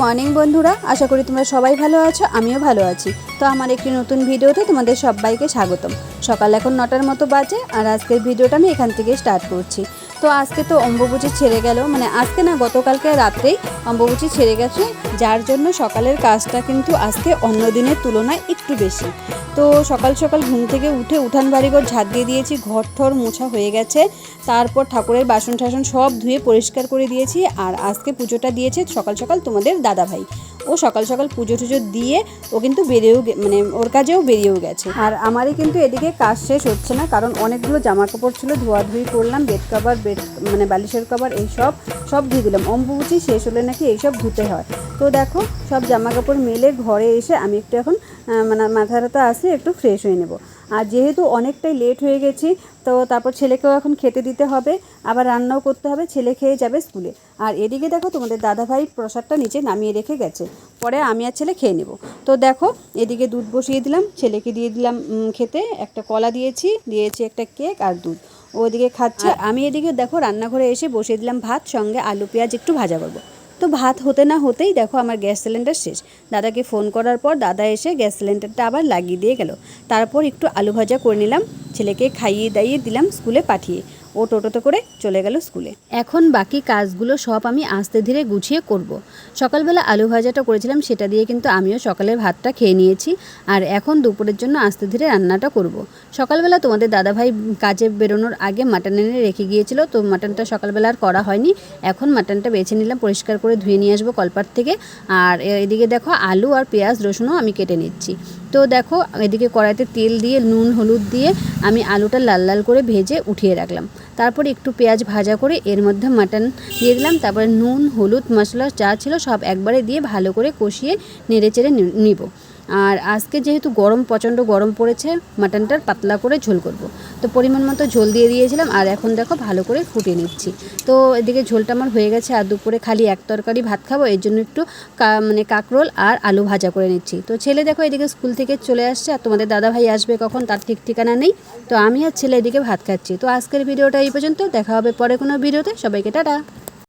Morning বন্ধুরা, আশা করি তোমরা সবাই ভালো আছো, আমিও ভালো আছি। তো আমার একটি নতুন ভিডিওতে তোমাদের সবাইকে স্বাগতম। সকাল এখন 9টার মতো বাজে আর আজকের ভিডিওটা আমি এখান থেকে স্টার্ট করছি। তো আজকে তো অম্বুবাচী ছেড়ে গেল, মানে আজকে না গতকালকে রাত্রেই অম্বুবাচী ছেড়ে গেছে, যার জন্য সকালের কাজটা কিন্তু আজকে অন্য দিনের তুলনায় একটু বেশি। তো সকাল সকাল ঘুম থেকে উঠে উঠান বাড়িঘর ঝাঁট দিয়ে দিয়েছি, ঘর ঠর মোছা হয়ে গেছে, তারপর ঠাকুরের বাসন টাসন সব ধুয়ে পরিষ্কার করে দিয়েছি। আর আজকে পুজোটা দিয়েছে সকাল সকাল তোমাদের দাদাভাই। ও সকাল সকাল পুজো টুজো দিয়ে ও কিন্তু বেরিয়েও মানে ওর কাজেও বেরিয়েও গেছে। আর আমারই কিন্তু এদিকে কাজ শেষ হচ্ছে না, কারণ অনেকগুলো জামা কাপড় ছিল, ধোয়াধুয়ি করলাম, বেড কভার মানে বালিশের কভার সব ধুয়ে দিলাম। অম্বুবাচী শেষ হলে নাকি এইসব ধুতে হয়। তো দেখো সব জামা কাপড় মেলে ঘরে এসে আমি একটু এখন মানে মাথাটা আসে একটু ফ্রেশ হয়ে নেব। আর যেহেতু অনেকটাই লেট হয়ে গেছি, তো তারপর ছেলেকেও এখন খেতে দিতে হবে, আবার রান্নাও করতে হবে, ছেলে খেয়ে যাবে স্কুলে। আর এদিকে দেখো তোমাদের দাদাভাই প্রসাদটা নিচে নামিয়ে রেখে গেছে, পরে আমি আর ছেলে খেয়ে নেব। তো দেখো এদিকে দুধ বসিয়ে দিলাম, ছেলেকে দিয়ে দিলাম খেতে, একটা কলা দিয়েছি একটা কেক আর দুধ, ওদিকে খাচ্ছে। আমি এদিকে দেখো রান্নাঘরে এসে বসিয়ে দিলাম ভাত, সঙ্গে আলু পেঁয়াজ একটু ভাজা করবো। তো ভাত হতে না হতেই দেখো আমার গ্যাস সিলিন্ডার শেষ। দাদাকে ফোন করার পর দাদা এসে গ্যাস সিলিন্ডারটা আবার লাগিয়ে দিয়ে গেল। তারপর একটু আলু ভাজা করে নিলাম, ছেলেকে খাইয়ে দাইয়ে দিলাম স্কুলে পাঠিয়ে। ও টোটোতে করে চলে গেল স্কুলে। এখন বাকি কাজগুলো সব আমি আস্তে ধীরে গুছিয়ে করব। সকালবেলা আলু ভাজাটা করেছিলাম, সেটা দিয়ে কিন্তু আমিও সকালের ভাতটা খেয়ে নিয়েছি। আর এখন দুপুরের জন্য আস্তে ধীরে রান্নাটা করব। সকালবেলা তোমাদের দাদাভাই কাজে বেরোনোর আগে মাটন এনে রেখে গিয়েছিল, তো মাটনটা সকালবেলা আর করা হয়নি। এখন মাটনটা বেছে নিলাম, পরিষ্কার করে ধুয়ে নিয়ে আসবো কলপাট থেকে। আর এদিকে দেখো আলু আর পেঁয়াজ রসুনও আমি কেটে নিচ্ছি। তো দেখো এদিকে কড়াইতে তেল দিয়ে নুন হলুদ দিয়ে আমি আলুটা লাল লাল করে ভেজে উঠিয়ে রাখলাম। তারপরে একটু পেঁয়াজ ভাজা করে এর মধ্যে মাটন দিয়ে দিলাম, তারপরে নুন হলুদ মশলা যা ছিল সব একবারে দিয়ে ভালো করে কষিয়ে নেড়ে চেড়ে নিব। আর আজকে যেহেতু প্রচণ্ড গরম পড়েছে, মাটনটার পাতলা করে ঝোল করব। তো পরিমাণ মতো ঝোল দিয়ে দিয়েছিলাম, আর এখন দেখো ভালো করে ফুটিয়ে নিচ্ছি। তো এদিকে ঝোলটা আমার হয়ে গেছে, আর দুপুরে খালি এক তরকারি ভাত খাবো, এর জন্য একটু মানে কাঁকরোল আর আলু ভাজা করে নিচ্ছি। তো ছেলে দেখো এদিকে স্কুল থেকে চলে আসছে, আর তোমাদের দাদাভাই আসবে কখন তার ঠিক ঠিকানা নেই। তো আমি আর ছেলে এদিকে ভাত খাচ্ছি। তো আজকের ভিডিওটা এই পর্যন্ত, দেখা হবে পরে কোনো ভিডিওতে। সবাইকে টাটা।